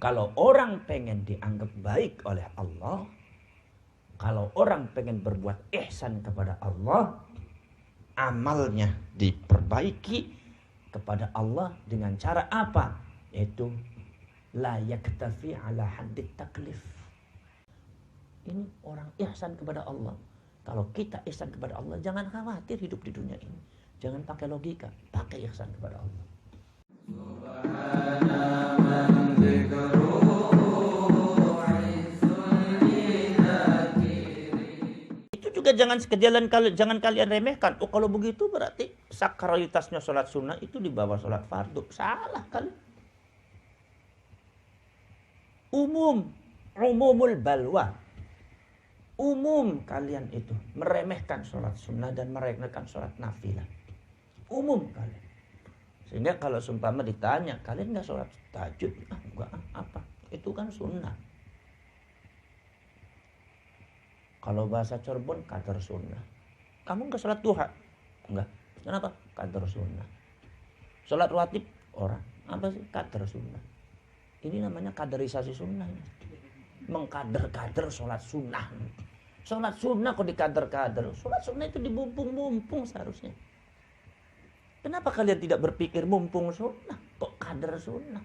Kalau orang pengen dianggap baik oleh Allah, kalau orang pengen berbuat ihsan kepada Allah, amalnya diperbaiki kepada Allah dengan cara apa? Yaitu la yaktafi ala haddit taklif. Ini orang ihsan kepada Allah. Kalau kita ihsan kepada Allah, jangan khawatir hidup di dunia ini. Jangan pakai logika, pakai ihsan kepada Allah. Itu juga jangan kalian remehkan. Oh, kalau begitu berarti sakralitasnya sholat sunnah itu di bawah sholat fardu. Salah kali. Umumul balwa. Umum kalian itu meremehkan sholat sunnah dan meremehkan sholat nafilah. Umum kalian. Sehingga kalau seumpama ditanya, kalian nggak sholat tahajud? Enggak, apa? Itu kan sunnah. Kalau bahasa Cirebon, qadar sunnah. Kamu nggak sholat duha? Enggak. Kenapa? Qadar sunnah. Sholat rawatib orang. Apa sih? Qadar sunnah. Ini namanya kaderisasi sunnah. Mengkader-kader sholat sunnah. Sholat sunnah kok dikader-kader. Sholat sunnah itu dibumpung-bumpung seharusnya. Kenapa kalian tidak berpikir mumpung sunnah? Kok kader sunnah?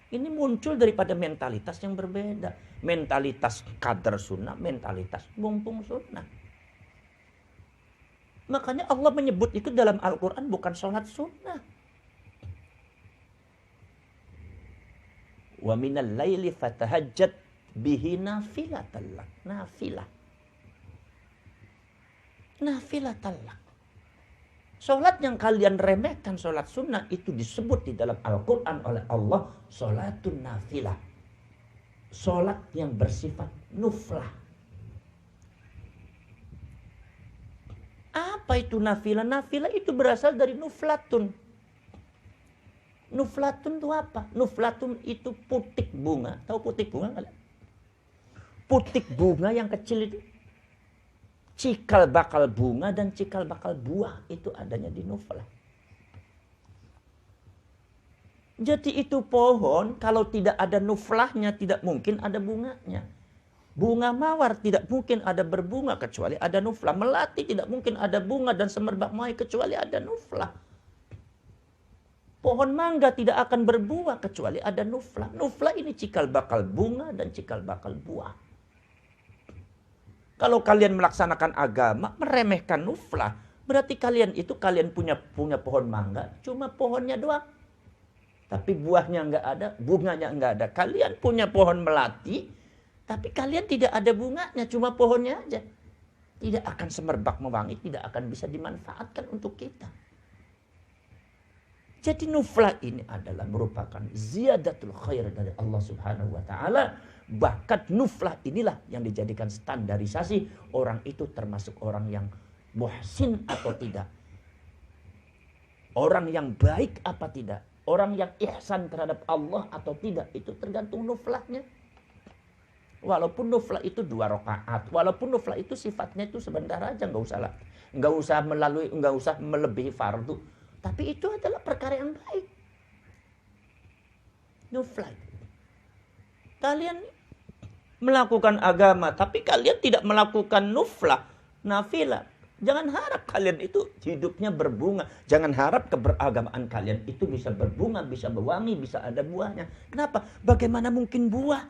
Ini muncul daripada mentalitas yang berbeda. Mentalitas kader sunnah, mentalitas mumpung sunnah. Makanya Allah menyebut itu dalam Al-Quran bukan sholat sunnah. Wa minal laili fatahajjat bihi nafilatan lak. Nafilatan lak. Sholat yang kalian remehkan, sholat sunnah, itu disebut di dalam Al-Quran oleh Allah sholatun nafilah. Sholat yang bersifat nuflah. Apa itu nafilah? Nafilah itu berasal dari nuflatun. Nuflatun itu apa? Nuflatun itu putik bunga. Tahu putik bunga kalian? Putik bunga yang kecil itu. Cikal bakal bunga dan cikal bakal buah itu adanya di nuflah. Jadi itu pohon kalau tidak ada nuflahnya tidak mungkin ada bunganya. Bunga mawar tidak mungkin ada berbunga kecuali ada nuflah. Melati tidak mungkin ada bunga dan semerbak mawar kecuali ada nuflah. Pohon mangga tidak akan berbuah kecuali ada nuflah. Nuflah ini cikal bakal bunga dan cikal bakal buah. Kalau kalian melaksanakan agama, meremehkan nuflah, berarti kalian punya pohon mangga, cuma pohonnya doang. Tapi buahnya enggak ada, bunganya enggak ada. Kalian punya pohon melati, tapi kalian tidak ada bunganya, cuma pohonnya aja. Tidak akan semerbak mewangi, tidak akan bisa dimanfaatkan untuk kita. Jadi nuflah ini adalah merupakan ziyadatul khair dari Allah Subhanahu wa taala. Bahkan nuflah inilah yang dijadikan standarisasi orang itu termasuk orang yang muhsin atau tidak. Orang yang baik apa tidak. Orang yang ihsan terhadap Allah atau tidak. Itu tergantung nuflahnya. Walaupun nuflah itu 2 rakaat. Walaupun nuflah itu sifatnya itu sebentar aja. Nggak usah melebihi fardu. Tapi itu adalah perkara yang baik. Nuflah. Kalian melakukan agama, tapi kalian tidak melakukan nuflah, nafilah. Jangan harap kalian itu hidupnya berbunga. Jangan harap keberagamaan kalian itu bisa berbunga, bisa berwangi, bisa ada buahnya. Kenapa? Bagaimana mungkin buah?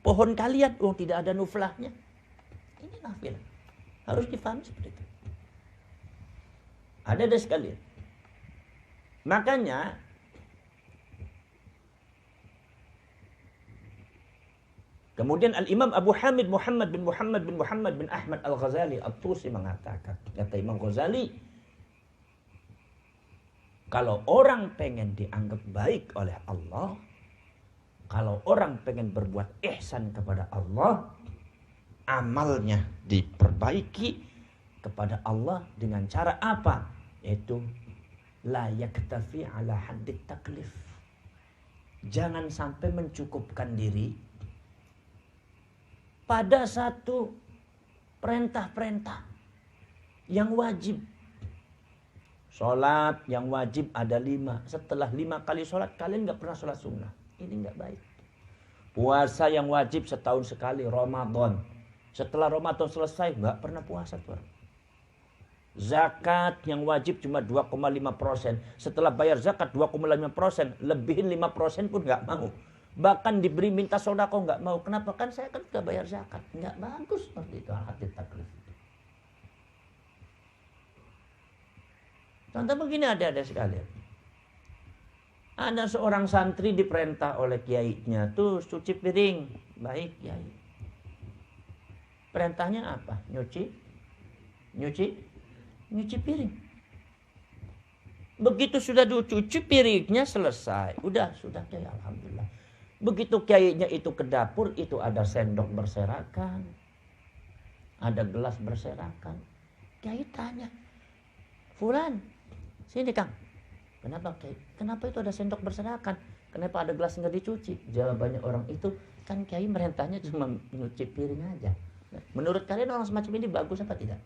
Pohon kalian, tidak ada nuflahnya. Ini nafilah. Harus difahami seperti itu. Ada sekalian. Makanya kemudian Al-Imam Abu Hamid Muhammad bin Ahmad Al-Ghazali At-Tusi mengatakan, kata Imam Ghazali, kalau orang pengen dianggap baik oleh Allah, kalau orang pengen berbuat ihsan kepada Allah, amalnya diperbaiki kepada Allah dengan cara apa? Yaitu la yaktafi ala haddit taklif. Jangan sampai mencukupkan diri pada satu perintah-perintah yang wajib. Sholat yang wajib ada 5. Setelah 5 kali sholat kalian gak pernah sholat sunnah. Ini gak baik. Puasa yang wajib setahun sekali, Ramadan. Setelah Ramadan selesai, nggak pernah puasa tuh. Zakat yang wajib cuma 2,5%. Setelah bayar zakat 2,5%, lebihin 5% pun nggak mau. Bahkan diberi minta sodako nggak mau. Kenapa? Kan saya kan sudah bayar zakat. Nggak bagus seperti itu hati taklif. Contoh begini ada sekalian. Ada seorang santri diperintah oleh kiainya tuh cuci piring. Baik kiai. Perintahnya apa? Nyuci piring. Begitu sudah dicuci piringnya selesai. Sudah kiai, alhamdulillah. Begitu kiainya itu ke dapur, itu ada sendok berserakan. Ada gelas berserakan. Kiai tanya, "Fulan, sini Kang. Kenapa Kiai? Kenapa itu ada sendok berserakan? Kenapa ada gelas nggak dicuci?" Jawabannya orang itu, "Kan Kiai merintahnya cuma nyuci piring aja." Menurut kalian orang semacam ini bagus apa tidak?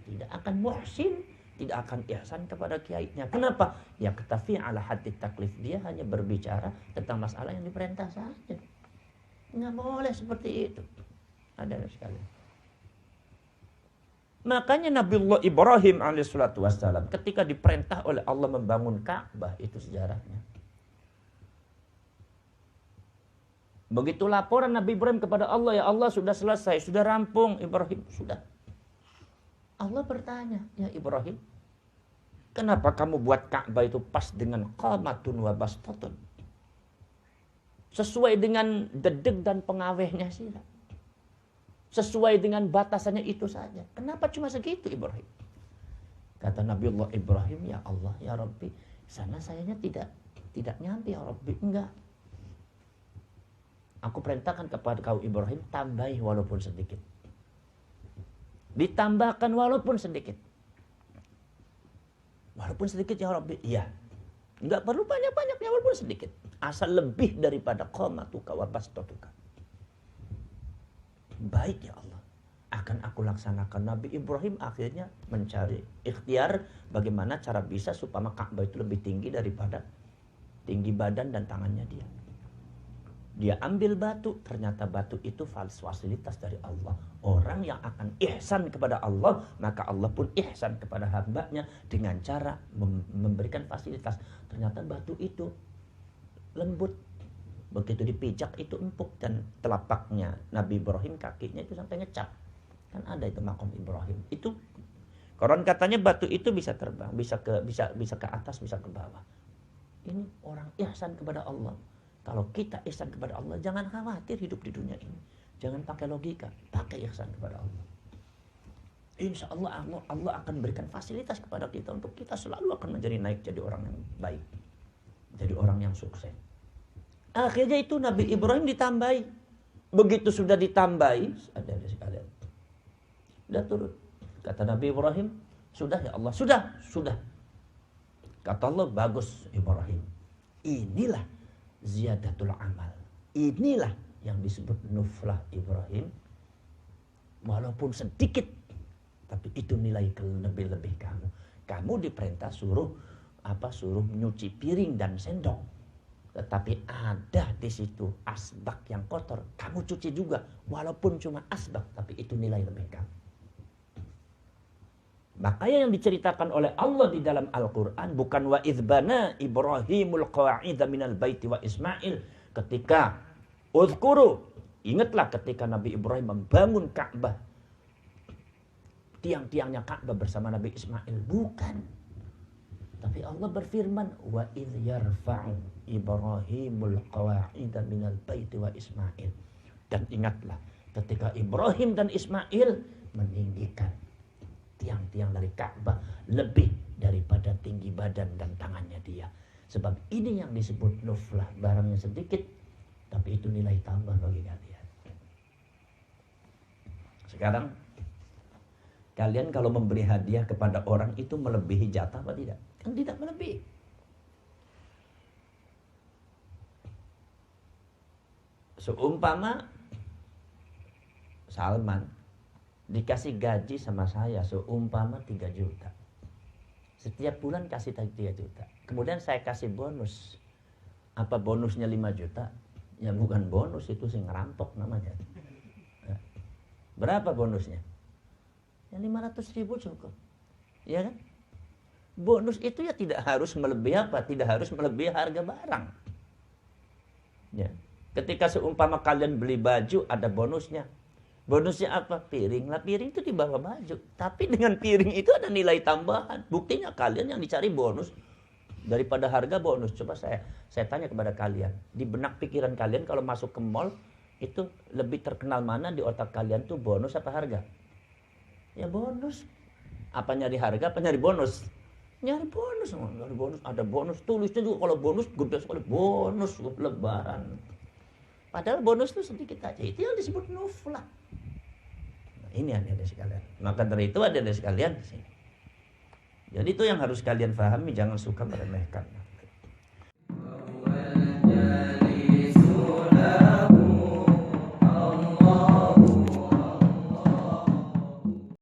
Tidak akan muhsin, tidak akan ihsan kepada kiainya. Kenapa? Ya ketafi ala hati taklif. Dia hanya berbicara tentang masalah yang diperintah saja. Nggak boleh seperti itu. Ada sekali. Makanya Nabiullah Ibrahim alaihissalatu wassalam ketika diperintah oleh Allah membangun Ka'bah, itu sejarahnya. Begitu laporan Nabi Ibrahim kepada Allah, ya Allah sudah selesai, sudah rampung Ibrahim, sudah. Allah bertanya, ya Ibrahim, kenapa kamu buat Ka'bah itu pas dengan qamatun wa bastatun? Sesuai dengan dedek dan pengawehnya sih. Sesuai dengan batasannya itu saja. Kenapa cuma segitu Ibrahim? Kata Nabiullah Ibrahim, ya Allah, ya Rabbi, sana sayanya tidak nyampe ya Rabbi, enggak. Aku perintahkan kepada kau Ibrahim, tambahi walaupun sedikit. Ditambahkan walaupun sedikit. Walaupun sedikit ya Rabbi, iya. Enggak perlu banyak-banyaknya walaupun sedikit. Asal lebih daripada qamatuka wa bastatuka. Baik ya Allah, akan aku laksanakan. Nabi Ibrahim akhirnya mencari ikhtiar bagaimana cara bisa supaya Ka'bah itu lebih tinggi daripada tinggi badan dan tangannya dia. Dia ambil batu, ternyata batu itu fasilitas dari Allah. Orang yang akan ihsan kepada Allah, maka Allah pun ihsan kepada hambanya dengan cara memberikan fasilitas. Ternyata batu itu lembut. Begitu dipijak itu empuk, dan telapaknya Nabi Ibrahim, kakinya itu sampai ngecap. Kan ada itu makom Ibrahim. Itu konon katanya batu itu bisa terbang, bisa ke atas, bisa ke bawah. Ini orang ihsan kepada Allah. Kalau kita ihsan kepada Allah, jangan khawatir hidup di dunia ini. Jangan pakai logika, pakai ihsan kepada Allah. Insya Allah akan berikan fasilitas kepada kita untuk kita selalu akan menjadi naik, jadi orang yang baik, jadi orang yang sukses. Akhirnya itu Nabi Ibrahim ditambahi. Begitu sudah ditambahi, ada sekalian, sudah turun. Kata Nabi Ibrahim, sudah ya Allah, sudah. Kata Allah, bagus Ibrahim. Inilah ziyadatul amal. Inilah yang disebut nuflah Ibrahim. Walaupun sedikit, tapi itu nilai lebih kamu. Kamu diperintah suruh nyuci piring dan sendok. Tetapi ada di situ asbak yang kotor, kamu cuci juga. Walaupun cuma asbak, tapi itu nilai lebih kamu. Makanya yang diceritakan oleh Allah di dalam Al-Quran bukan wa idbana Ibrahimul qawa'idha minal baiti wa Ismail. Ketika uzkuru, ingatlah ketika Nabi Ibrahim membangun Ka'bah, tiang-tiangnya Ka'bah bersama Nabi Ismail. Bukan. Tapi Allah berfirman, wa idh yarfa'u Ibrahimul qawa'idha minal baiti wa Ismail. Dan ingatlah ketika Ibrahim dan Ismail meninggikan tiang-tiang dari Ka'bah lebih daripada tinggi badan dan tangannya dia. Sebab ini yang disebut nuflah, barangnya sedikit tapi itu nilai tambah bagi kalian. Sekarang kalian kalau memberi hadiah kepada orang itu melebihi jatah apa tidak? Kan tidak melebihi. Seumpama Salman dikasih gaji sama saya seumpama 3 juta. Setiap bulan kasih 3 juta. Kemudian saya kasih bonus. Apa bonusnya 5 juta? Ya bukan bonus, itu sih ngerampok namanya. Berapa bonusnya? Ya 500.000 cukup. Ya kan? Bonus itu ya tidak harus melebihi apa? Tidak harus melebihi harga barang. Ya. Ketika seumpama kalian beli baju ada bonusnya. Bonusnya apa? Piring. Lah piring itu di bawah baju. Tapi dengan piring itu ada nilai tambahan. Buktinya kalian yang dicari bonus daripada harga bonus. Coba saya tanya kepada kalian. Di benak pikiran kalian kalau masuk ke mall itu lebih terkenal mana di otak kalian tuh bonus apa harga? Ya bonus. Apa nyari harga apa nyari bonus? Nyari bonus. Nyari bonus. Ada bonus. Tulisnya juga kalau bonus gede sekali. Bonus lebaran. Padahal bonus itu sedikit aja. Itu yang disebut nuflah. Nah, ini adik-adik sekalian. Maka dari itu adik-adik sekalian di sini. Jadi itu yang harus kalian pahami. Jangan suka meremehkan.